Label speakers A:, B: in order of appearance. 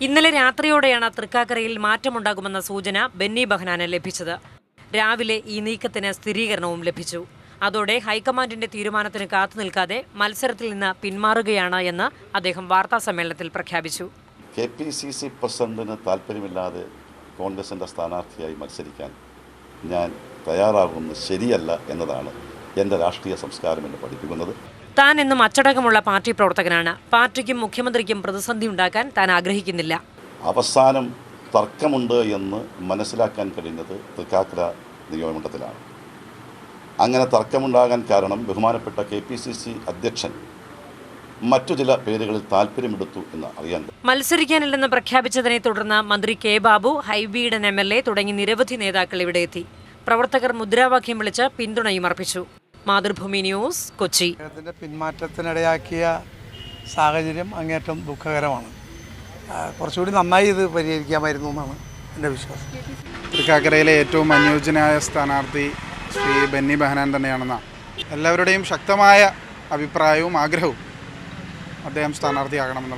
A: ഇന്നലെ രാത്രിയോടെയാണ് തൃക്കാക്കരയിൽ മാറ്റമുണ്ടാകുമെന്ന സൂചന ബെന്നി ബെഹനാന് ലഭിച്ചത്. രാവിലെ ഈ നീക്കത്തിന് സ്ഥിരീകരണവും ലഭിച്ചു. അതോടെ ഹൈക്കമാൻഡിന്റെ തീരുമാനത്തിന് കാത്തുനിൽക്കാതെ മത്സരത്തിൽ നിന്ന് പിന്മാറുകയാണ് എന്ന് അദ്ദേഹം വാർത്താസമ്മേളനത്തിൽ പ്രഖ്യാപിച്ചു.
B: KPCC പ്രസിഡന്റിന് താല്പര്യമില്ലാതെ കോൺഗ്രസിന്റെ സ്ഥാനാർത്ഥിയായി മത്സരിക്കാൻ ഞാൻ തയ്യാറാകുന്നത് ശരിയല്ല എന്നതാണ് എൻ്റെ രാഷ്ട്രീയ സംസ്കാരം എന്ന് പഠിപ്പിക്കുന്നത്.
A: താൻ എന്നും അച്ചടക്കമുള്ള പാർട്ടി പ്രവർത്തകനാണ്. പാർട്ടിക്കും മുഖ്യമന്ത്രിക്കും പ്രതിസന്ധി ഉണ്ടാക്കാൻ താൻ ആഗ്രഹിക്കുന്നില്ല.
B: അവസാനം തർക്കമുണ്ട് എന്ന് മനസ്സിലാക്കാൻ കഴിഞ്ഞത് തൃക്കാക്കര നിയോജകമണ്ഡലത്തിലാണ്. അങ്ങനെ തർക്കമുണ്ടാകാൻ കാരണം ബഹുമാനപ്പെട്ട KPCC അധ്യക്ഷൻ മറ്റു ചില പേരുകളിൽ താല്പര്യമെടുത്തു എന്ന് അറിയാൻ.
A: മത്സരിക്കാനില്ലെന്ന് പ്രഖ്യാപിച്ചതിനെ തുടർന്ന് മന്ത്രി കെ ബാബു, ഹൈബി ഈഡൻ MLA തുടങ്ങി നിരവധി നേതാക്കൾ ഇവിടെ എത്തി. പ്രവർത്തകർ മുദ്രാവാക്യം വിളിച്ച് പിന്തുണയും അർപ്പിച്ചു. മാതൃഭൂമി ന്യൂസ്, കൊച്ചി.
C: പിന്മാറ്റത്തിനിടയാക്കിയ സാഹചര്യം അങ്ങേറ്റം ദുഃഖകരമാണ്. കുറച്ചുകൂടി നന്നായി ഇത് പരിഹരിക്കാമായിരുന്നു എന്നാണ് എൻ്റെ വിശ്വാസം.
D: തൃക്കാക്കരയിലെ ഏറ്റവും അനുയോജ്യനായ സ്ഥാനാർത്ഥി ശ്രീ ബെന്നി ബെഹനാൻ തന്നെയാണെന്നാണ് എല്ലാവരുടെയും ശക്തമായ അഭിപ്രായവും ആഗ്രഹവും. അദ്ദേഹം സ്ഥാനാർത്ഥിയാകണമെന്നുള്ള